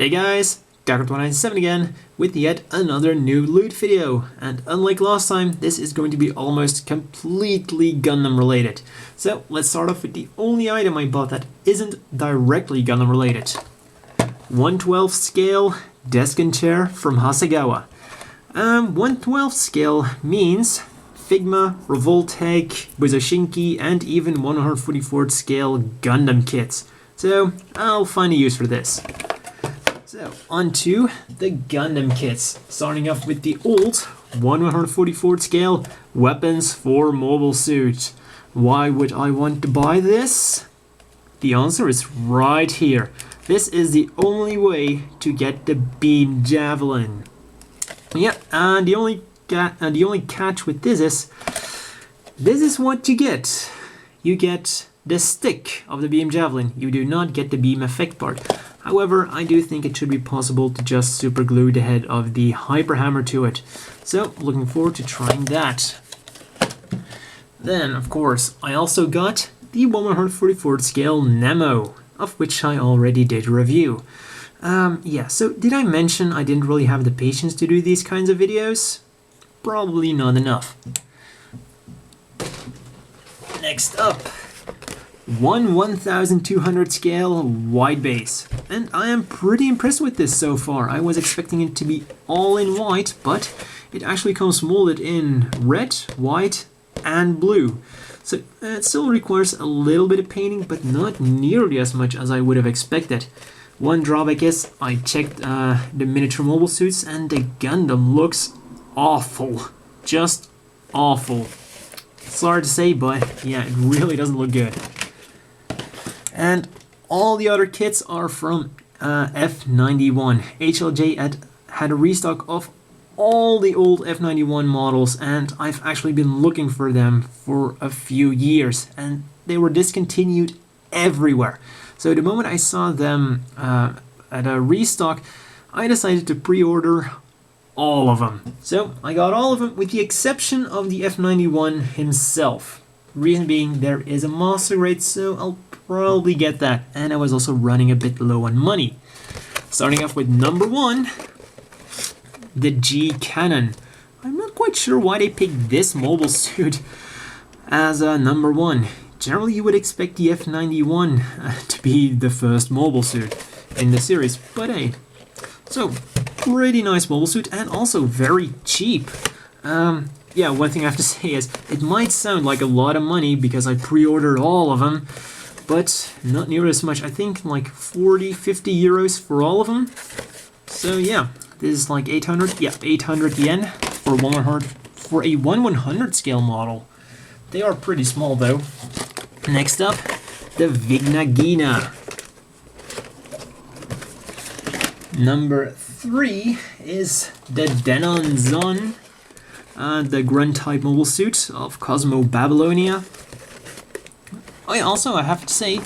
Hey guys, YGOtAS again with yet another new loot video, and unlike last time, this is going to be almost completely Gundam related. So let's start off with the only item I bought that isn't directly Gundam related. 1/12 scale desk and chair from Hasegawa. 1/12 scale means Figma, Revoltech, Buzoshinki, and even 144th scale Gundam kits. So I'll find a use for this. So, on to the Gundam kits, starting off with the old 144th scale weapons for mobile suit. Why would I want to buy this? The answer is right here. This is the only way to get the beam Javelin. Yeah, and the only catch with this is what you get. You get the stick of the beam Javelin. You do not get the beam effect part. However, I do think it should be possible to just super glue the head of the Hyper Hammer to it. So, looking forward to trying that. Then, of course, I also got the 144th scale Nemo, of which I already did a review. Yeah, so did I mention I didn't really have the patience to do these kinds of videos? Probably not enough. Next up, 1200 scale white base, and I am pretty impressed with this so far. I was expecting it to be all in white, but it actually comes molded in red, white, and blue. So it still requires a little bit of painting, but not nearly as much as I would have expected. One drawback is I checked the miniature mobile suits, and the Gundam looks awful, just awful. Sorry to say, but yeah, it really doesn't look good. And all the other kits are from F91. HLJ had a restock of all the old F91 models, and I've actually been looking for them for a few years, and they were discontinued everywhere. So the moment I saw them at a restock, I decided to pre-order all of them. So I got all of them with the exception of the F91 himself. Reason being, there is a master grade, so I'll probably get that, and I was also running a bit low on money. Starting off with number 1, the G Cannon. I'm not quite sure why they picked this mobile suit as number 1. Generally you would expect the F91 to be the first mobile suit in the series, but hey. So, pretty nice mobile suit, and also very cheap. Yeah, one thing I have to say is, it might sound like a lot of money because I pre-ordered all of them, but not near as much. I think like 40-50 euros for all of them. So yeah, this is like 800 yen for a 1/100 scale model. They are pretty small though. Next up, the Vignagina. Number 3 is the Denon Zon, the grunt type mobile suit of Cosmo Babylonia. I have to say,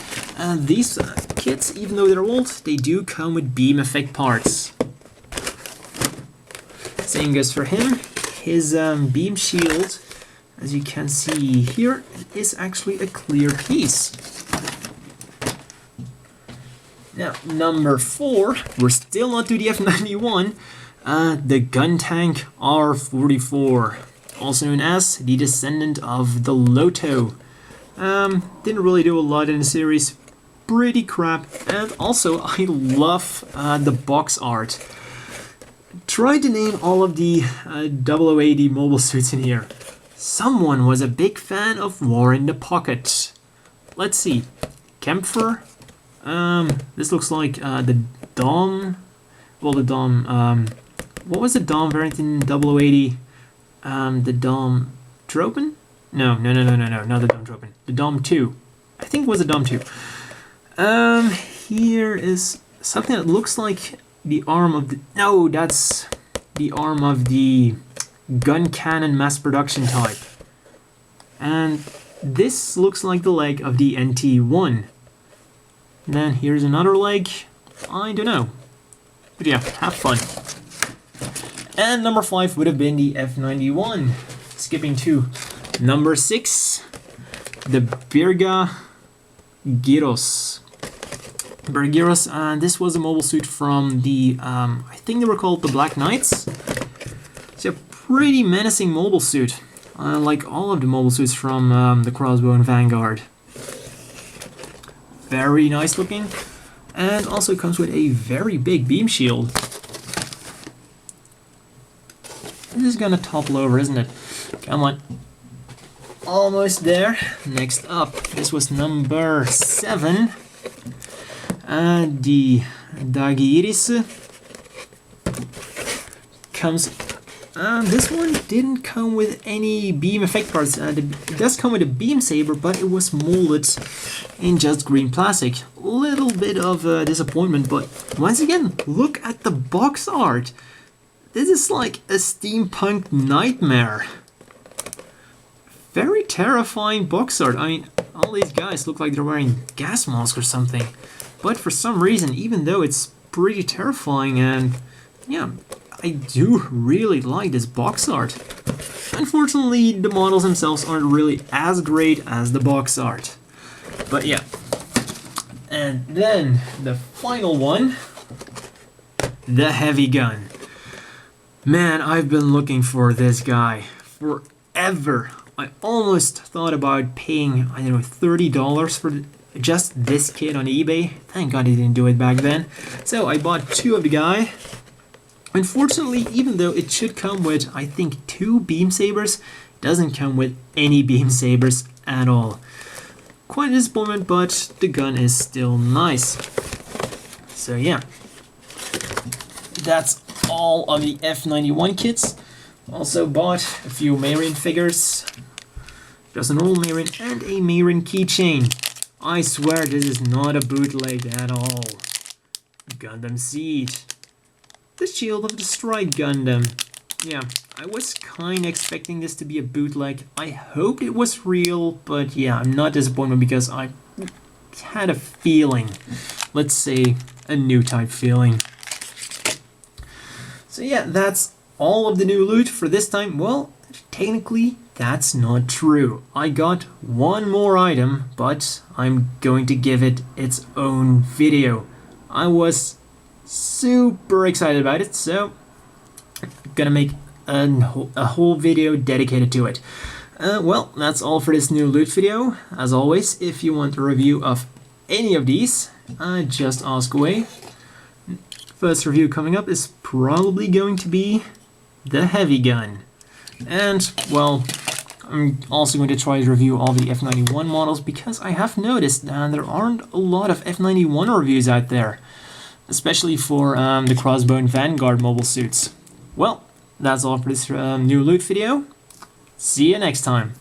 these kits, even though they're old, they do come with beam effect parts. Same goes for him. His beam shield, as you can see here, is actually a clear piece. Now, number 4, we're still not to the F91, the Gun Tank R44, also known as the descendant of the Loto. Didn't really do a lot in the series, pretty crap, and also I love the box art. Tried to name all of the 0080 mobile suits in here. Someone was a big fan of War in the Pocket. Let's see, Kempfer. This looks like the Dom. Well, the Dom. What was the Dom variant in 0080? The Dom Tropen? No, not the Dom Tropen. The Dom 2. I think it was the Dom 2. Here is something that looks like the arm of the... No, that's the arm of the gun cannon mass production type. And this looks like the leg of the NT1. And then here's another leg. I don't know. But yeah, have fun. And number 5 would have been the F91. Skipping to number 6, the Birga Gyros. Bergeros, and this was a mobile suit from the, I think they were called the Black Knights. It's a pretty menacing mobile suit, like all of the mobile suits from the Crossbow and Vanguard. Very nice looking, and also comes with a very big beam shield. This is gonna topple over, isn't it? Come on. Almost there. Next up, this was number 7. The Dagiris comes. This one didn't come with any beam effect parts. It does come with a beam saber, but it was molded in just green plastic. Little bit of a disappointment, but once again, look at the box art. This is like a steampunk nightmare. Very terrifying box art. I mean, all these guys look like they're wearing gas masks or something. But for some reason, even though it's pretty terrifying, and yeah, I do really like this box art. Unfortunately, the models themselves aren't really as great as the box art. But yeah. And then the final one, the heavy gun. Man, I've been looking for this guy forever. I almost thought about paying, I don't know, $30 for just this kit on eBay. Thank God I didn't do it back then. So I bought 2 of the guy. Unfortunately, even though it should come with, I think, 2 beam sabers, it doesn't come with any beam sabers at all. Quite a disappointment, but the gun is still nice. So yeah, that's all of the F91 kits. Also bought a few Marine figures, just an old Marine and a Marine keychain. I swear this is not a bootleg at all. Gundam Seed. The Shield of the Strike Gundam. Yeah, I was kinda expecting this to be a bootleg. I hoped it was real, but yeah, I'm not disappointed because I had a feeling. Let's say a new type feeling. So yeah, that's all of the new loot for this time. Well, technically that's not true. I got one more item, but I'm going to give it its own video. I was super excited about it, so I'm gonna make a whole video dedicated to it. Well, that's all for this new loot video. As always, if you want a review of any of these, just ask away. First review coming up is probably going to be the heavy gun. And, well, I'm also going to try to review all the F91 models because I have noticed that there aren't a lot of F91 reviews out there, especially for the Crossbow and Vanguard mobile suits. Well, that's all for this new loot video. See you next time.